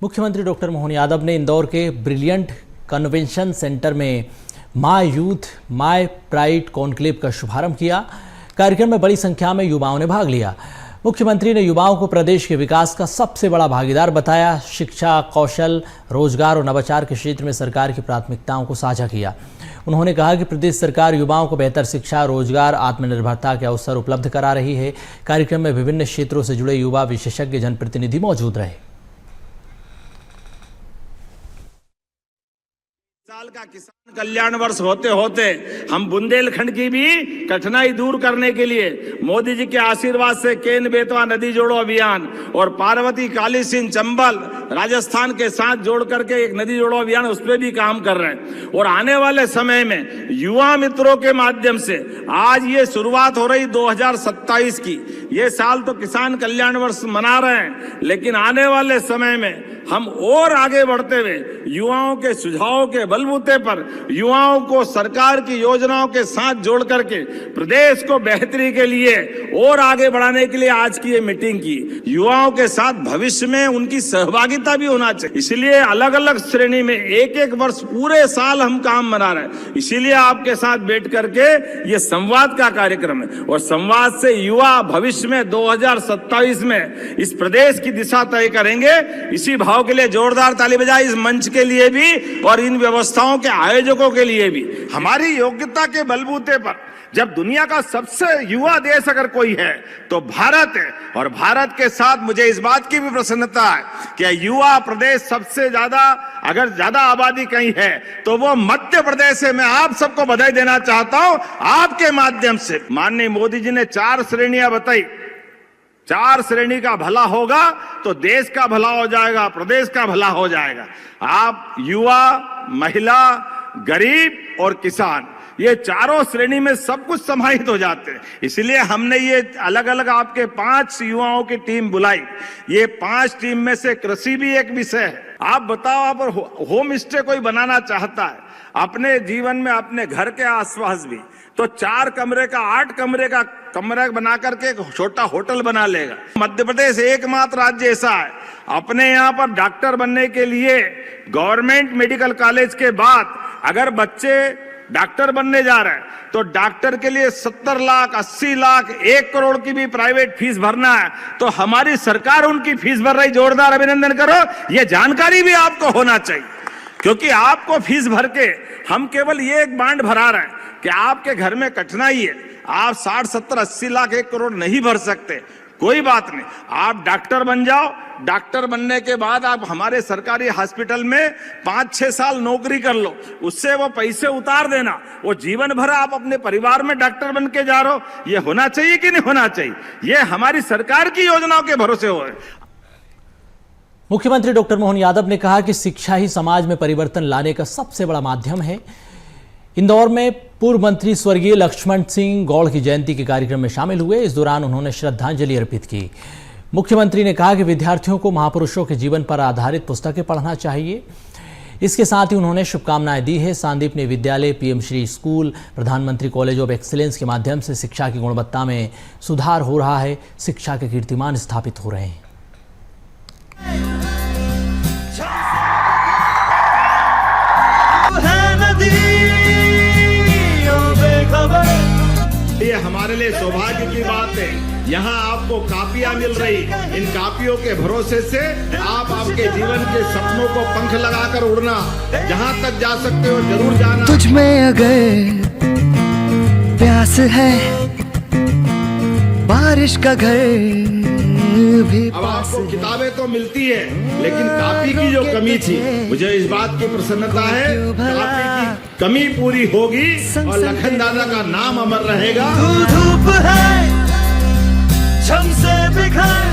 मुख्यमंत्री डॉक्टर मोहन यादव ने इंदौर के ब्रिलियंट कन्वेंशन सेंटर में my youth my pride conclave का शुभारंभ किया। कार्यक्रम में बड़ी संख्या में युवाओं ने भाग लिया। मुख्यमंत्री ने युवाओं को प्रदेश के विकास का सबसे बड़ा भागीदार बताया। शिक्षा, कौशल, रोजगार और नवाचार के क्षेत्र में सरकार की प्राथमिकताओं को साझा किया। उन्होंने कहा कि प्रदेश सरकार युवाओं को बेहतर शिक्षा, रोजगार, आत्मनिर्भरता के अवसर उपलब्ध करा रही है। कार्यक्रम में विभिन्न क्षेत्रों से जुड़े युवा, विशेषज्ञ, जनप्रतिनिधि मौजूद रहे। साल का किसान कल्याण वर्ष होते होते हम बुंदेलखंड की भी कठिनाई दूर करने के लिए मोदी जी के आशीर्वाद से केन बेतवा नदी जोड़ो अभियान और पार्वती काली सिंह चंबल राजस्थान के साथ जोड़ करके एक नदी जोड़ो अभियान उस पर भी काम कर रहे हैं। और आने वाले समय में युवा मित्रों के माध्यम से आज ये शुरुआत हो रही 2027 की। ये साल तो किसान कल्याण वर्ष मना रहे हैं, लेकिन आने वाले समय में हम और आगे बढ़ते हुए युवाओं के सुझावों के बलबूते पर युवाओं को सरकार की योजनाओं के साथ जोड़ करके प्रदेश को बेहतरी के लिए और आगे बढ़ाने के लिए आज की ये मीटिंग की। युवाओं के साथ भविष्य में उनकी सहभागिता भी होना चाहिए। इसलिए अलग अलग श्रेणी में एक एक वर्ष पूरे साल हम काम बना रहे हैं। इसीलिए आपके साथ बैठ करके ये संवाद का कार्यक्रम है और संवाद से युवा भविष्य में 2027 में इस प्रदेश की दिशा तय करेंगे। इसी भाव के लिए जोरदार ताली बजाए इस मंच के लिए भी और इन व्यवस्थाओं के आयोजकों के लिए भी। हमारी योग्यता के बलबूते पर जब दुनिया का सबसे युवा देश अगर कोई है तो भारत है। और भारत के साथ मुझे इस बात की भी प्रसन्नता है कि युवा प्रदेश सबसे ज्यादा अगर ज्यादा आबादी कहीं है तो वो मध्य प्रदेश है। मैं आप सबको बधाई देना चाहता हूं आपके माध्यम से। माननीय मोदी जी ने 4 श्रेणियां बताई। 4 श्रेणी का भला होगा तो देश का भला हो जाएगा, प्रदेश का भला हो जाएगा। आप युवा, महिला, गरीब और किसान, ये चारों श्रेणी में सब कुछ समाहित हो जाते हैं। इसलिए हमने ये अलग अलग आपके 5 युवाओं की टीम बुलाई। ये 5 टीम में से कृषि भी एक विषय है। आप बताओ, आप होम स्टे कोई बनाना चाहता है अपने जीवन में, अपने घर के आसपास भी, तो 4 कमरे का 8 कमरे का कमरा बना करके एक छोटा होटल बना लेगा। मध्य प्रदेश एकमात्र राज्य ऐसा है अपने यहाँ पर डॉक्टर बनने के लिए गवर्नमेंट मेडिकल कॉलेज के बाद अगर बच्चे डॉक्टर बनने जा रहे हैं तो डॉक्टर के लिए 70 लाख, 80 लाख, 1 करोड़ की भी प्राइवेट फीस भरना है तो हमारी सरकार उनकी फीस भर रही। जोरदार अभिनंदन करो। ये जानकारी भी आपको होना चाहिए, क्योंकि आपको फीस भर के हम केवल ये एक बांड भरा रहे हैं कि आपके घर में कठिनाई है, आप 60, 70, 80 लाख, 1 करोड़ नहीं भर सकते, कोई बात नहीं, आप डॉक्टर बन जाओ। डॉक्टर बनने के बाद आप हमारे सरकारी हॉस्पिटल में 5-6 साल नौकरी कर लो, उससे वो पैसे उतार देना, वो जीवन भर आप अपने परिवार में डॉक्टर बन के जा रहे हो। ये होना चाहिए कि नहीं होना चाहिए? ये हमारी सरकार की योजनाओं के भरोसे हो। मुख्यमंत्री डॉक्टर मोहन यादव ने कहा कि शिक्षा ही समाज में परिवर्तन लाने का सबसे बड़ा माध्यम है। इंदौर में पूर्व मंत्री स्वर्गीय लक्ष्मण सिंह गौड़ की जयंती के कार्यक्रम में शामिल हुए। इस दौरान उन्होंने श्रद्धांजलि अर्पित की। मुख्यमंत्री ने कहा कि विद्यार्थियों को महापुरुषों के जीवन पर आधारित पुस्तकें पढ़ना चाहिए। इसके साथ ही उन्होंने शुभकामनाएं दी है। सांदीपनि विद्यालय, पीएम श्री स्कूल, प्रधानमंत्री कॉलेज ऑफ एक्सीलेंस के माध्यम से शिक्षा की गुणवत्ता में सुधार हो रहा है। शिक्षा के कीर्तिमान स्थापित हो रहे हैं। ये हमारे लिए सौभाग्य की बात है। यहाँ आपको कापियां मिल रही, इन कापियों के भरोसे से आप आपके जीवन के सपनों को पंख लगाकर उड़ना, जहाँ तक जा सकते हो जरूर जाना। तुझ में अगर प्यास है, बारिश का घर भी अब आपको किताबें तो मिलती है, लेकिन कापी की जो कमी थी, मुझे इस बात की प्रसन्नता है कापी की कमी पूरी होगी और लखन दादा का नाम अमर रहेगा। तू धूप है छम से बिखर,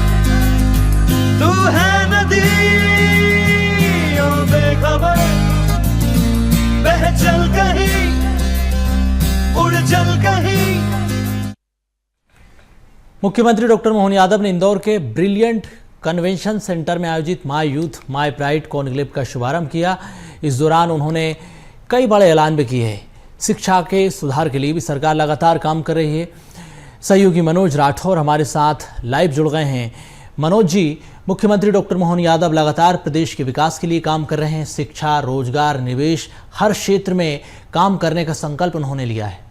तू है नदी ओ बेखबर, बह चल कहीं, उड़ चल कहीं। मुख्यमंत्री डॉक्टर मोहन यादव ने इंदौर के ब्रिलियंट कन्वेंशन सेंटर में आयोजित my youth my pride conclave का शुभारंभ किया। इस दौरान उन्होंने कई बड़े ऐलान भी किए हैं। शिक्षा के सुधार के लिए भी सरकार लगातार काम कर रही है। सहयोगी मनोज राठौर हमारे साथ लाइव जुड़ गए हैं। मनोज जी, मुख्यमंत्री डॉक्टर मोहन यादव लगातार प्रदेश के विकास के लिए काम कर रहे हैं। शिक्षा, रोजगार, निवेश, हर क्षेत्र में काम करने का संकल्प उन्होंने लिया है।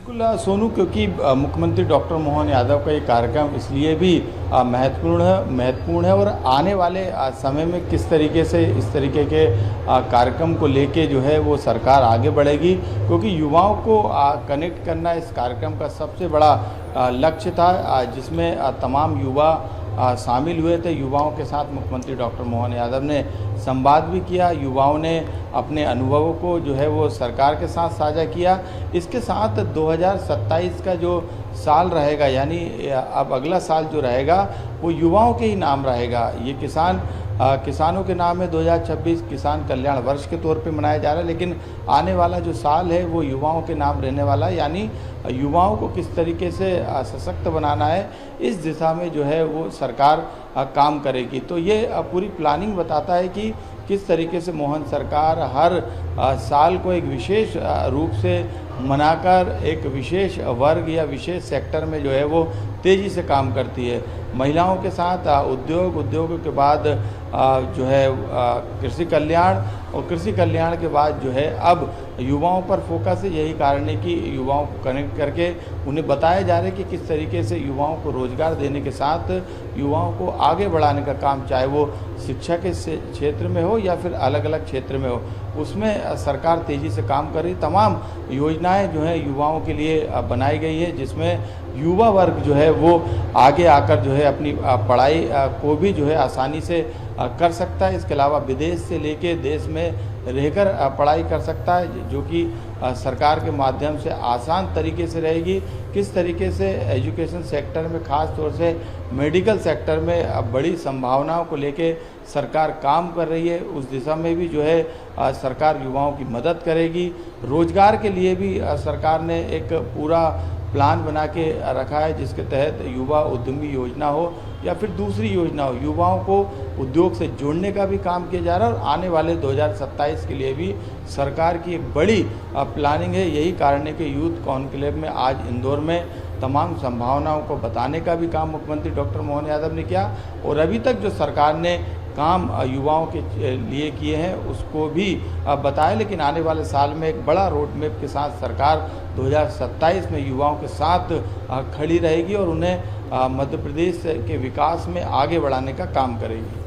बिल्कुल सोनू, क्योंकि मुख्यमंत्री डॉक्टर मोहन यादव का ये कार्यक्रम इसलिए भी महत्वपूर्ण है और आने वाले समय में किस तरीके से इस तरीके के कार्यक्रम को लेके जो है वो सरकार आगे बढ़ेगी, क्योंकि युवाओं को कनेक्ट करना इस कार्यक्रम का सबसे बड़ा लक्ष्य था, जिसमें तमाम युवा शामिल हुए थे। युवाओं के साथ मुख्यमंत्री डॉक्टर मोहन यादव ने संवाद भी किया। युवाओं ने अपने अनुभवों को जो है वो सरकार के साथ साझा किया। इसके साथ 2027 का जो साल रहेगा, यानी अब अगला साल जो रहेगा वो युवाओं के ही नाम रहेगा। ये किसानों के नाम है 2026 किसान कल्याण वर्ष के तौर पे मनाया जा रहा है, लेकिन आने वाला जो साल है वो युवाओं के नाम रहने वाला है। यानी युवाओं को किस तरीके से सशक्त बनाना है, इस दिशा में जो है वो सरकार काम करेगी। तो ये पूरी प्लानिंग बताता है कि किस तरीके से मोहन सरकार हर साल को एक विशेष रूप से मनाकर एक विशेष वर्ग या विशेष सेक्टर में जो है वो तेज़ी से काम करती है। महिलाओं के साथ उद्योगों के बाद जो है कृषि कल्याण, और कृषि कल्याण के बाद जो है अब युवाओं पर फोकस है। यही कारण है कि युवाओं को कनेक्ट करके उन्हें बताया जा रहा है कि किस तरीके से युवाओं को रोज़गार देने के साथ युवाओं को आगे बढ़ाने का काम, चाहे वो शिक्षा के क्षेत्र में हो या फिर अलग अलग क्षेत्र में हो, उसमें सरकार तेज़ी से काम कर रही। तमाम योजनाएं जो है युवाओं के लिए बनाई गई है, जिसमें युवा वर्ग जो है वो आगे आकर जो है अपनी पढ़ाई को भी जो है आसानी से कर सकता है। इसके अलावा विदेश से लेके देश में रहकर पढ़ाई कर सकता है, जो कि सरकार के माध्यम से आसान तरीके से रहेगी। किस तरीके से एजुकेशन सेक्टर में, ख़ास तौर से मेडिकल सेक्टर में बड़ी संभावनाओं को लेके सरकार काम कर रही है, उस दिशा में भी जो है सरकार युवाओं की मदद करेगी। रोजगार के लिए भी सरकार ने एक पूरा प्लान बना के रखा है, जिसके तहत युवा उद्यमी योजना हो या फिर दूसरी योजना हो, युवाओं को उद्योग से जोड़ने का भी काम किया जा रहा है। और आने वाले 2027 के लिए भी सरकार की एक बड़ी प्लानिंग है। यही कारण है कि यूथ कॉन्क्लेव में आज इंदौर में तमाम संभावनाओं को बताने का भी काम मुख्यमंत्री डॉक्टर मोहन यादव ने किया, और अभी तक जो सरकार ने काम युवाओं के लिए किए हैं उसको भी बताया। लेकिन आने वाले साल में एक बड़ा रोड मैप के साथ सरकार 2027 में युवाओं के साथ खड़ी रहेगी और उन्हें मध्य प्रदेश के विकास में आगे बढ़ाने का काम करेगी।